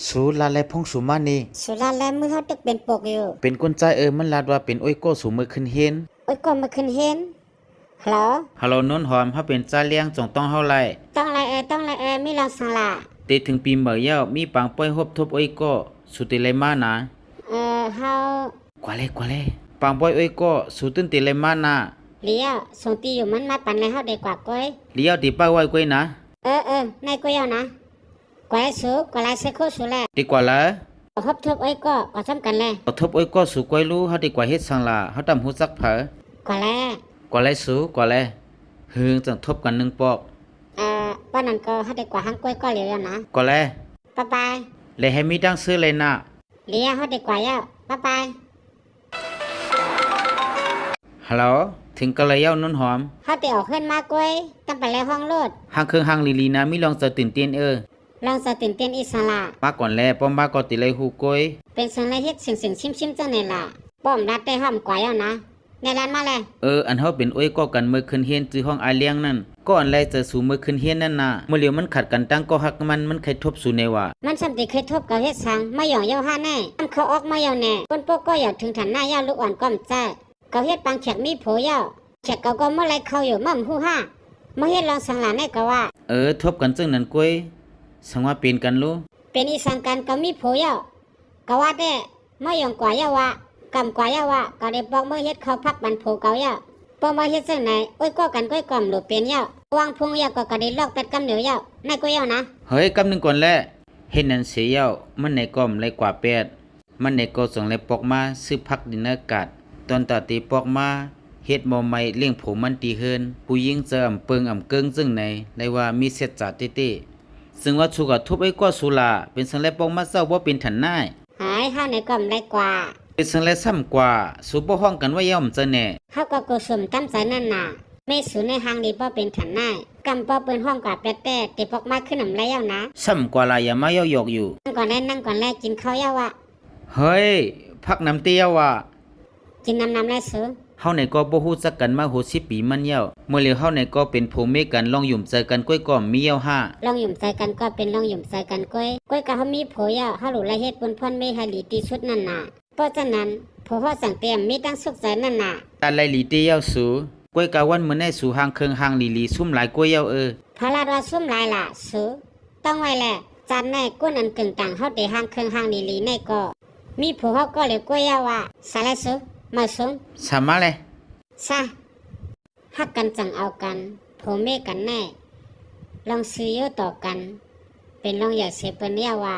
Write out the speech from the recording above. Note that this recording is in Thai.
สูลาแลพงสุมานีสุราแล้วมือเขาตึกเป็นปกอยู่เป็นกุญใจมันลาดว่าเป็นโอ้ยโก้สูมือขึ้นเฮียนโอ้ยก็มาขึ้นเห็นฮัลโหลฮัลโหลนนหอมเฮาเป็นจ้าเลี้ยงจงต้องเฮาไล่ต้องไรต้องไรมีลองสังละติถึงปีเหมยเย้ามีปังป้อยฮบทบโอ้ยโก้สุติเลยมานะเฮากว่าเลยปังป้อยโอ้ยโก้สุตินติเลยมานะเลี้ยวส่งตีอยู่มันมาปันในเฮาได้กว่าก้อยเลี้ยวติป้าไว้ก้อยนะในก้อยเอานะกว่าสูกว่าไรเสคุสุแลดีกว่าละฮบทบโอ้ยก็สำคัญเลยทบโอ้ยโก้สู่ก้อยรู้เฮาดีกว่าเฮ็ดสังละเฮาตำหูจักเผอกว่าแล้วกว่าไรสูกว่าเลยฮึงจังทบกัน1ปอกป้านั่นก็เฮาได้กว่าหังก้อยก็เหลียวนะกว่าเลยบ๊ายบายเลยให้มีดังซื้อเลยนะเลี้ยวเฮาได้กว่าแล้วบ๊ายบายฮัลโหลถึงก็เลยเย้านนหอมเฮาได้ออกขึ้นมาก้อยตั้งไปเลยห้องโลดหางเครื่องหางลีนะมีลองจะตื่นเต้นลองสตื่นเต้นอิสระมาก่อนแลป้อมมาก็ติเลยฮูก้อยเป็นสังเลยเฮ็ดสิ่งชิมจังได๋ล่ะป้อมรัดได้ห้อมกว่าแล้วนะในร้านมาเลยอันเฮาเป็นอ้อยก็กันมื้อขึ้นเฮียนจื้อห้องอาเลียงนั่นก็อันแลจะสู่มื้อขึ้นเฮียนนั่นน่ะมื้อเหลียวมันขัดกันตั้งก็ฮักมันใครทบสู่ในว่ามันสำติเคยทบกับเฮ็ดสังไม่หย่องเย้าห้าแน่มันเขาออกมาเย้าแน่คนโปก็อยากถึงฐานหน้าเย้าลูกอ่อนก้อมใจเขาเฮ็ดปังแขกมีโผเย้าแขกก็เมื่อไรเขาอยู่ม่ำฮู้ห้ามาเฮ็ดลองสังหลานได้ก็ว่าทบกันจังนั้นก้อยสังว่าเป็นกันลูเป็นอีสังกันก็มีโผเย้าก็ว่าแต่ไม่หย่องกว่าเย้าว่ากำกว่าเย้าว่าก็ได้บอกเมื่อเฮ็ดเขาพักบันโผเก่าเย้าพอมาเฮ็ดจังไหนโอ้ยก็กันก้อยก่อมหลุดเป็นเย้าวางพุงเย้าก็ได้ลอกเป็ดกำเหนียวเย้าในก็เย้านะเฮ้ยกำนึงก่อนแลเฮ็ดนั่นเสียเย้ามันในก้อมไรกว่าแปดมันในก็ส่งไรปอกมาซื้อพักดินอากาศตอนตาตีปอกมาเฮ็ดบ่ใหม่เลี้ยงผมมันตีเฮินผู้หญิงจะอำเปิงอำเกิงซึ่งไหนเลยว่ามีเสร็จจาติซึ่งว่าชูกะทุบไอ้กว่าสุลาเป็นสังไรปอกมาเศร้าบ่เป็นทันนายหายเฮาในก่อมไรกว่าเป็นสังไรซ้ำกว่าสูบ่ห้องกันว่าย่อมจะแน่เฮาก็กุศลตั้มใจนั่นน่ะไม่สูในหางดีบ่เป็นทันนายกำบ่เปิ้นห้องกว่าแป๊ะติปอกมาขึ้นนำไรแล้วนะซ้ำกว่าลายอย่ามาย่อยอยู่นั่งก่อนแลกินข้าวเยาว่ะเฮ้ยพักน้ำเตี้ยวว่ะกินน้ำแลซื้อเฮาในก็บ่ฮู้จักกันมา60ปีมันเย้าเมื่อเหลียวเฮาในก็เป็นผัวเมียกันลองหยุ่มใจกันก้อยก่อมมีเย้าห้าลองหยุ่มใจกันก็เป็นลองหยุ่มใจกันก้อยก็เฮามีผัวเยาเฮารู้ละเฮ็ดบนพ่นไม่ให้หลีตีชุดนั่นน่ะเพราะฉะนั้นผัวเฮาสั่งเตรียมมีตั้งสุขใจนั่นน่ะตาไลหลีเตี้ยวสูก้อยกะวันมื้อในสู่หางเครื่องหางลีซุ่มหลายก้อยเย้าพาลาดว่าซุ่มหลายล่ะสูต้องไว้แหละจานแน่ก้นอันกึ่งต่างเฮาได้หางเครื่องหางลีในก็มีผัวเฮาก็เลยก้อยเยาว่าสาละสูมาสูงสามาเลยซะฮักกันจังเอากันผัวเมียกันแน่ลองซื้อเยอะต่อกันเป็นลองอย่าเสียเปิ้นเยาว่า